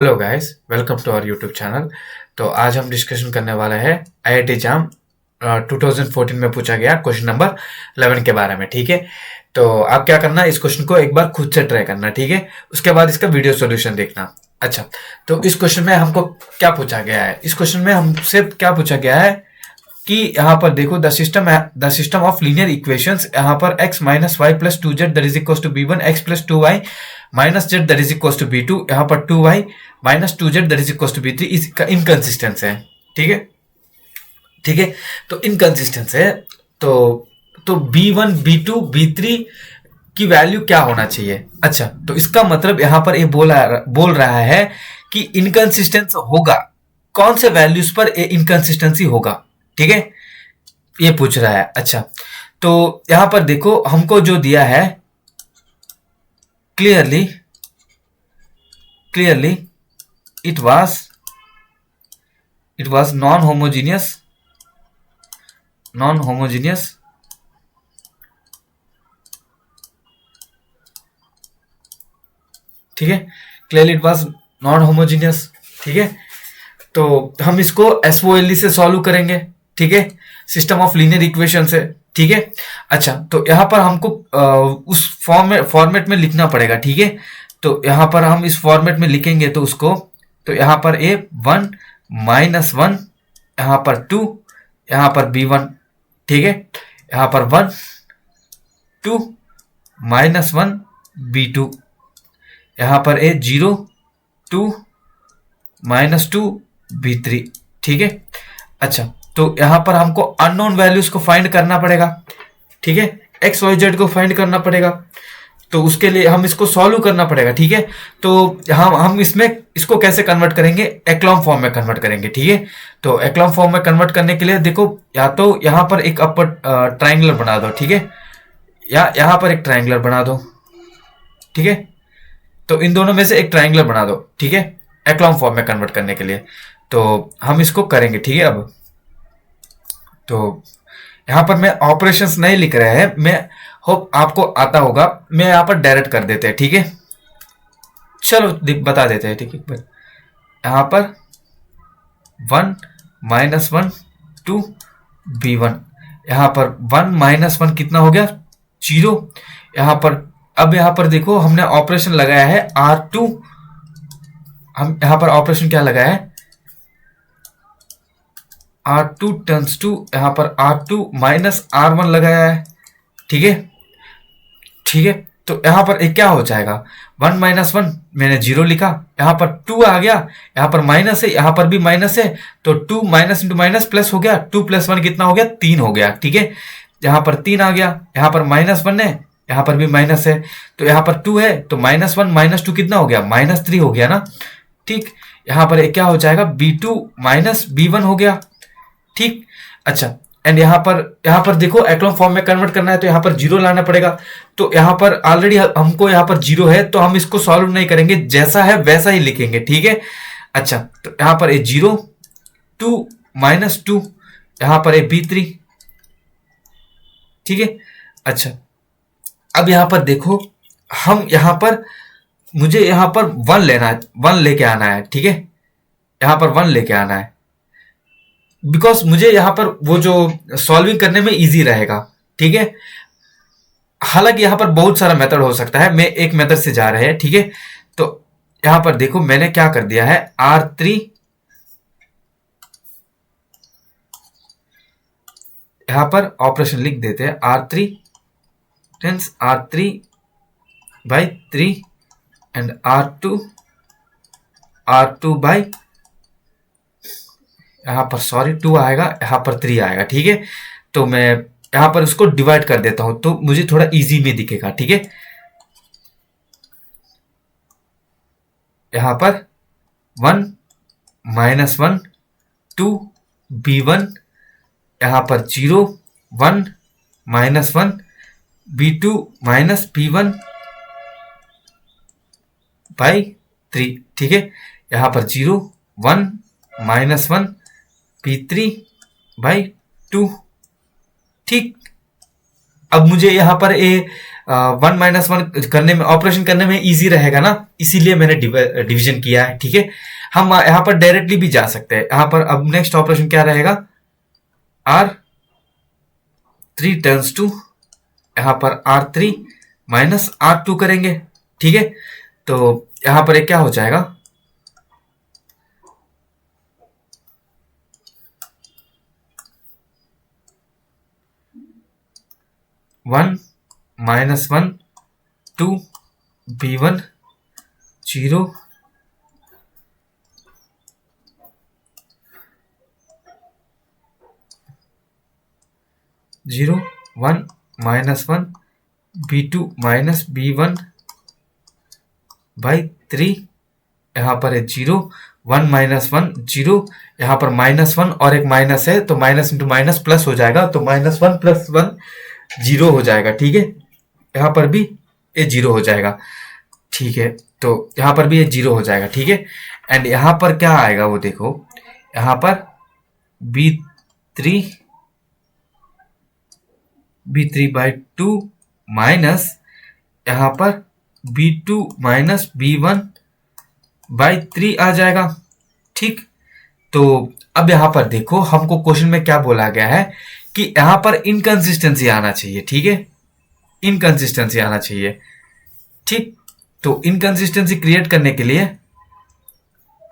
Hello guys, welcome to our YouTube channel. तो आज हम डिस्कशन करने वाले हैं आईआईटी जाम 2014 में पूछा गया क्वेश्चन नंबर 11 के बारे में। ठीक है, तो आप क्या करना, इस क्वेश्चन को एक बार खुद से ट्राई करना। ठीक है, उसके बाद इसका वीडियो सॉल्यूशन देखना। अच्छा, तो इस क्वेश्चन में हमको क्या पूछा गया है? इस क्वेश्चन में हमसे क्या पूछा गया है कि यहाँ पर देखो, the system of linear equations, यहाँ पर x minus y plus two z that is equal to b one, x plus two y minus z that is equal to b two, यहाँ पर two y minus two z that is equal to b three इसका inconsistence है। ठीक है, ठीक है, तो inconsistence है। तो b one b two b three की वैल्यू क्या होना चाहिए? अच्छा, तो इसका मतलब यहाँ पर ये बोल रहा है कि इनकंसिस्टेंस होगा, कौन से वैल्यूज पर ये इनकंसिस्टेंसी होगा। ठीक है, ये पूछ रहा है। अच्छा, तो यहां पर देखो, हमको जो दिया है clearly it was non homogeneous ठीक है, clearly it was non homogeneous. ठीक है, तो हम इसको एसओएलई से सॉल्व करेंगे। ठीक है, सिस्टम ऑफ लीनियर इक्वेशन से। ठीक है, अच्छा, तो यहाँ पर हमको उस फॉर्मेट में लिखना पड़ेगा। ठीक है, तो यहाँ पर हम इस फॉर्मेट में लिखेंगे तो उसको, तो यहाँ पर ए वन माइनस वन, यहाँ पर टू, यहाँ पर बी वन। ठीक है, यहाँ पर one two minus one b two, यहाँ पर a zero two minus two b three. ठीक है, अच्छा, तो यहां पर हमको अननोन वैल्यूज को फाइंड करना पड़ेगा। ठीक है, एक्स वाई जेड को फाइंड करना पड़ेगा, तो उसके लिए हम इसको सॉल्व करना पड़ेगा। ठीक है, तो हम इसमें इसको कैसे कन्वर्ट करेंगे? एक्लॉन फॉर्म में कन्वर्ट करेंगे। ठीक है, तो एक्लॉन फॉर्म में कन्वर्ट करने के लिए देखो, या तो यहां पर एक अपर ट्राइंगुलर बना दो। ठीक है, या यहां पर एक ट्राइंगुलर बना दो। ठीक है, तो इन दोनों में से एक ट्राइंगुलर बना दो। ठीक है, एक्लॉन फॉर्म में कन्वर्ट करने के लिए, तो हम इसको करेंगे। ठीक है, अब तो यहां पर मैं ऑपरेशंस नहीं लिख रहा है, मैं होप आपको आता होगा, मैं यहां पर डायरेक्ट कर देते हैं। ठीक है, चलो बता देते हैं। ठीक है, यहां पर one minus one two b one, यहां पर वन माइनस वन कितना हो गया? जीरो। यहां पर अब यहां पर देखो, हमने ऑपरेशन लगाया है आर टू, हम यहां पर ऑपरेशन क्या लगाया है? आर टू टर्न्स टू, यहां पर R two minus R one लगाया है। ठीक है, ठीक है, तो यहां पर एक क्या हो जाएगा? वन माइनस वन मैंने जीरो लिखा, यहां पर टू आ गया, यहां पर माइनस है, यहां पर भी माइनस है, तो two minus into minus plus हो गया, टू प्लस वन कितना हो गया? तीन हो गया। ठीक है, यहां पर तीन आ गया, यहां पर माइनस वन है, यहां पर भी माइनस है, तो यहां पर टू है, तो माइनस वन माइनस टू कितना हो गया? माइनस थ्री हो गया ना। ठीक, यहां पर एक क्या हो जाएगा? B two minus b one हो गया। ठीक, अच्छा, एंड यहां पर देखो, एक्लॉन फॉर्म में कन्वर्ट करना है तो यहां पर जीरो लाना पड़ेगा, तो यहां पर ऑलरेडी हमको यहां पर जीरो है, तो हम इसको सॉल्व नहीं करेंगे, जैसा है वैसा ही लिखेंगे। ठीक है, अच्छा, तो यहां पर a zero two minus to, यहां पर ए बी थ्री। ठीक है, अच्छा, अब यहां पर देखो, हम यहां पर, मुझे यहां पर वन लेना है, वन लेके आना है। ठीक है, यहां पर वन लेके आना है, बिकॉज मुझे यहां पर वो जो सॉल्विंग करने में इजी रहेगा। ठीक है, हालांकि यहां पर बहुत सारा मेथड हो सकता है, मैं एक मेथड से जा रहे हैं। ठीक है, तो यहां पर देखो, मैंने क्या कर दिया है, आर थ्री, यहां पर ऑपरेशन लिख देते हैं, R three tends R three by three and R two by, यहां पर सॉरी टू आएगा, यहां पर थ्री आएगा। ठीक है, तो मैं यहां पर इसको डिवाइड कर देता हूं, तो मुझे थोड़ा इजी में दिखेगा। ठीक है, यहां पर one minus one two b one, यहां पर zero one minus one b two minus b one by three. ठीक है, यहां पर zero one minus one b three by two. ठीक, अब मुझे यहाँ पर 1 - 1 करने में, ऑपरेशन करने में इजी रहेगा ना, इसीलिए मैंने डिवीजन किया है। ठीक है, हम यहाँ पर डायरेक्टली भी जा सकते हैं। यहाँ पर अब नेक्स्ट ऑपरेशन क्या रहेगा, R3 टर्न्स टू, यहाँ पर R3 माइनस R2 करेंगे। ठीक है, तो यहाँ पर एक क्या हो जाएगा, 1 - 1 2 B1 0 0 1 - 1 B2 minus B1 by 3, यहाँ पर है 0 1 - 1 0, यहाँ पर -1 और एक माइनस है, तो माइनस इंटू माइनस प्लस हो जाएगा, तो -1 + 1 0 हो जाएगा। ठीक है, यहाँ पर भी ये 0 हो जाएगा। ठीक है, तो यहाँ पर भी ये 0 हो जाएगा। ठीक है, एंड यहाँ पर क्या आएगा वो देखो, यहाँ पर B3 बाई 2 माइनस यहाँ पर B2 माइनस B1 बाई 3 आ जाएगा। ठीक, तो अब यहाँ पर देखो, हमको क्वेश्चन में क्या बोला गया है कि यहाँ पर इनकंसिस्टेंसी आना चाहिए। ठीक है, इनकंसिस्टेंसी आना चाहिए। ठीक, तो इनकंसिस्टेंसी क्रिएट करने के लिए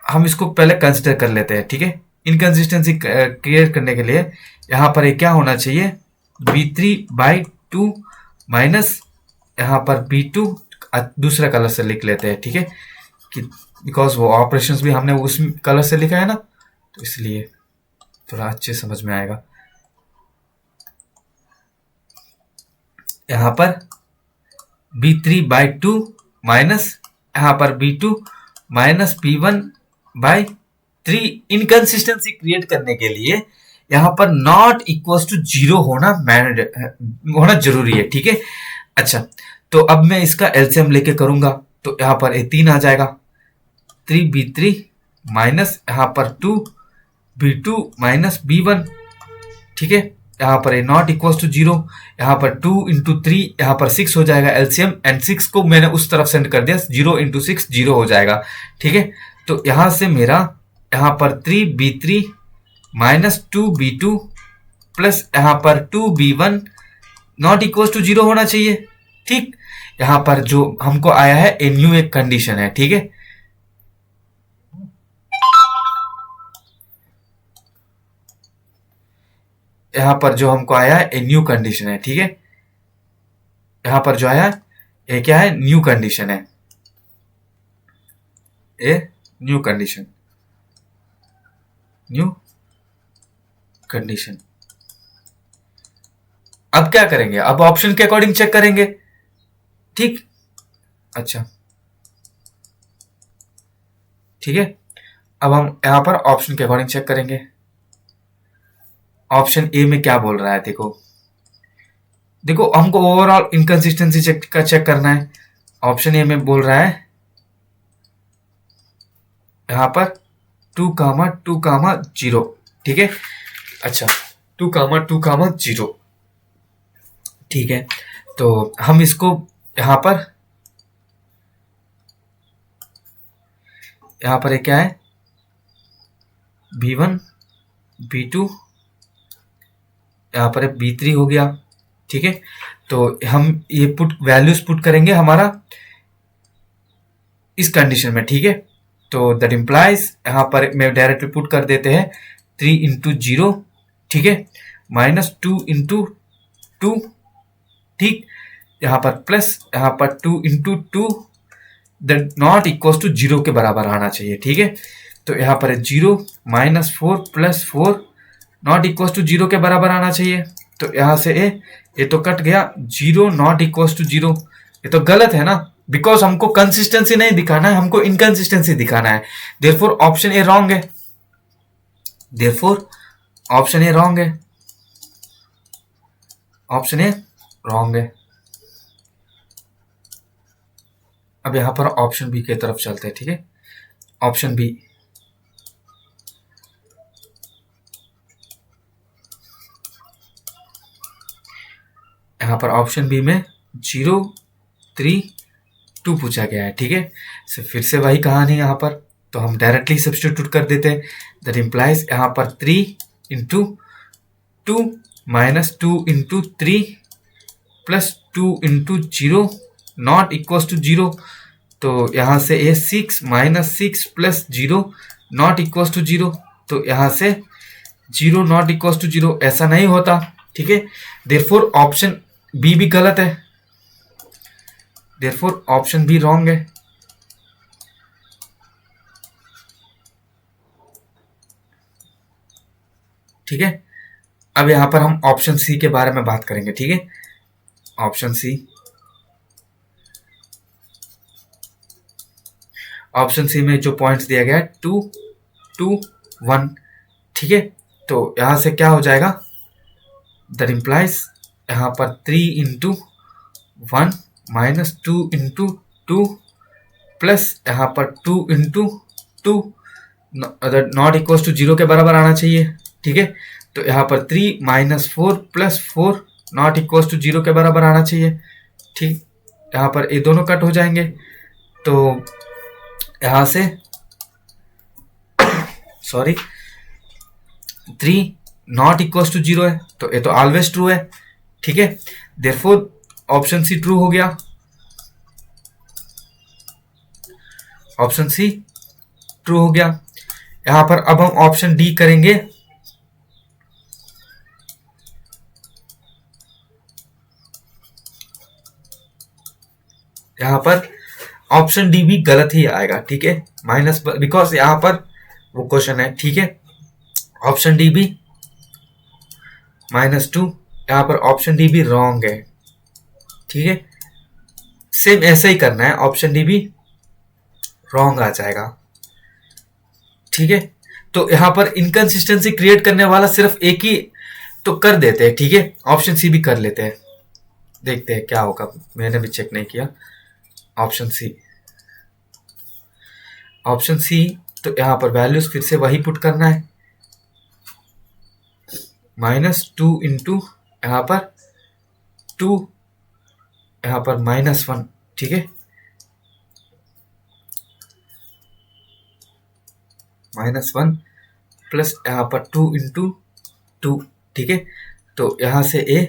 हम इसको पहले कंसिडर कर लेते हैं। ठीक है, इनकंसिस्टेंसी क्रिएट करने के लिए यहाँ पर एक क्या होना चाहिए, B3 बाई 2 माइनस यहाँ पर B2, दूसरे कलर से लिख लेते हैं। ठीक है, कि बिकॉज वो ऑपरेशंस भी हमने उस कलर से लिखा है ना, तो इसलिए थोड़ा अच्छे समझ में आएगा। यहाँ पर B3 बाई 2 माइनस यहाँ पर B2 minus B1 by 3, inconsistency create करने के लिए यहाँ पर नॉट इक्वल टू 0 होना जरूरी है। ठीक है, अच्छा, तो अब मैं इसका एलसीएम लेके करूंगा, तो यहाँ पर 3 आ जाएगा, 3B3 माइनस यहाँ पर 2B2 माइनस B1। ठीक है, यहाँ पर नॉट इक्वल टू 0, यहाँ पर 2 × 3 यहाँ पर 6 हो जाएगा एलसीएम, एंड 6 को मैंने उस तरफ सेंड कर दिया, 0 × 6 0 हो जाएगा। ठीक है, तो यहाँ से मेरा यहाँ पर 3B3 माइनस 2B2 प्लस यहाँ पर 2B1 नॉट इक्वल टू 0 होना चाहिए। ठीक, यहाँ पर जो हमको आया है ए न्यू एक कंडीशन है। ठीक है, यहाँ पर जो हमको आया है ए न्यू कंडीशन है। ठीक है, यहाँ पर जो आया ये क्या है, न्यू कंडीशन है, a new condition, new condition. अब क्या करेंगे, अब ऑप्शन के अकॉर्डिंग चेक करेंगे। ठीक, अच्छा, ठीक है, अब हम यहां पर ऑप्शन के अकॉर्डिंग चेक करेंगे। ऑप्शन ए में क्या बोल रहा है, देखो देखो हमको ओवरऑल इनकंसिस्टेंसी चेक करना है। ऑप्शन ए में बोल रहा है यहां पर 2, 2, 0। ठीक है, अच्छा, 2, 2, 0। ठीक है, तो हम इसको यहां पर एक क्या है, B1 B2 यहाँ पर B3 हो गया। ठीक है, तो हम ये वैल्यूज पुट करेंगे हमारा इस कंडीशन में। ठीक है, तो दैट इम्प्लाइज यहाँ पर मैं डायरेक्टली पुट कर देते हैं 3 × 0। ठीक है, माइनस 2 × 2। ठीक, यहाँ पर प्लस यहाँ पर 2 × 2, दैट नॉट इक्वल टू 0 के बराबर आना चाहिए। ठीक है, तो यहाँ पर 0 -4 + 4 नॉट इक्वल टू 0 के बराबर आना चाहिए। तो यहाँ से ये तो कट गया, 0 नॉट इक्वल टू 0, ये तो गलत है ना, बिकॉज हमको कंसिस्टेंसी नहीं दिखाना है, हमको इनकंसिस्टेंसी दिखाना है। देयरफॉर ऑप्शन ए रॉन्ग है, देयरफॉर ऑप्शन ए रॉन्ग है, ऑप्शन ए रॉन्ग है। अब यहां पर ऑप्शन बी की तरफ चलते हैं। ठीक है, ऑप्शन बी, यहाँ पर ऑप्शन बी में 0 3 2 पूछा गया है, ठीक है। फिर से वही कहानी यहाँ पर, तो हम डायरेक्टली सब्स्टिट्यूट कर देते हैं। दैट इम्प्लाइज यहाँ पर 3 into 2 minus 2 into 3 plus 2 into 0 not equal to 0। तो यहाँ से ये 6 minus 6 plus 0 not equal to 0। तो यहाँ से 0 नॉट इक्वल टू 0 ऐसा नहीं होता, ठीक है। देयरफॉर ऑप्शन बी भी गलत है, देयरफॉर ऑप्शन बी रॉन्ग है, ठीक है। अब यहाँ पर हम ऑप्शन सी के बारे में बात करेंगे, ठीक है। ऑप्शन सी, ऑप्शन सी में जो पॉइंट्स दिया गया है 2 2 1, ठीक है। तो यहां से क्या हो जाएगा, दैट इम्प्लाइज यहाँ पर 3 इंटू 1 माइनस 2 इंटू 2 प्लस यहाँ पर 2 इंटू 2 नॉट इक्वल टू 0 के बराबर आना चाहिए, ठीक है। तो यहाँ पर 3 minus 4 plus 4 not equal to 0 के बराबर आना चाहिए, ठीक। यहाँ पर ये दोनों कट हो जाएंगे, तो यहाँ से सॉरी 3 नॉट इक्वल टू 0 है, तो ये तो ऑलवेज ट्रू है, ठीक है। देयरफॉर ऑप्शन सी ट्रू हो गया, ऑप्शन सी ट्रू हो गया। यहां पर अब हम ऑप्शन डी करेंगे। यहां पर ऑप्शन डी भी गलत ही आएगा, ठीक है, माइनस, बिकॉज यहां पर वो क्वेश्चन है, ठीक है। ऑप्शन डी भी -2, यहां पर ऑप्शन डी भी रॉन्ग है, ठीक है। सेम ऐसे ही करना है, ऑप्शन डी भी रॉन्ग आ जाएगा, ठीक है। तो यहां पर इनकंसिस्टेंसी क्रिएट करने वाला सिर्फ एक ही तो कर देते हैं, ठीक है। ऑप्शन सी भी कर लेते हैं, देखते हैं क्या होगा, मैंने भी चेक नहीं किया। ऑप्शन सी, ऑप्शन सी, तो यहां पर वैल्यूज फिर से वही पुट करना है, -2 इंटू यहां पर 2, यहां पर -1, ठीक है, -1 प्लस यहां पर 2 इंटू 2, ठीक है। तो यहां से ए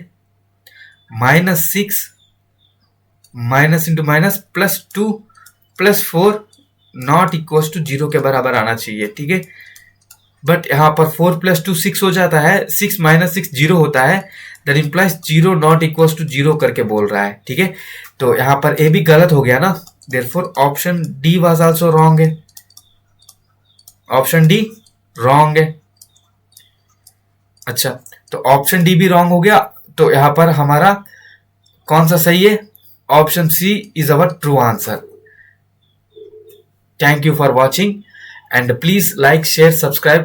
-6 minus into minus plus 2 plus 4 not equal to 0 के बराबर आना चाहिए, ठीक है। बट यहाँ पर 4 प्लस 2 6 हो जाता है, 6 माइनस 6 0 होता है, that implies 0 not equal to 0 करके बोल रहा है, ठीक है। तो यहाँ पर ए भी गलत हो गया ना, therefore option D was also wrong है, ऑप्शन डी रॉन्ग है। अच्छा, तो ऑप्शन डी भी रॉन्ग हो गया, तो यहाँ पर हमारा कौन सा सही है, option C is our true answer. Thank you for watching and please like, share, subscribe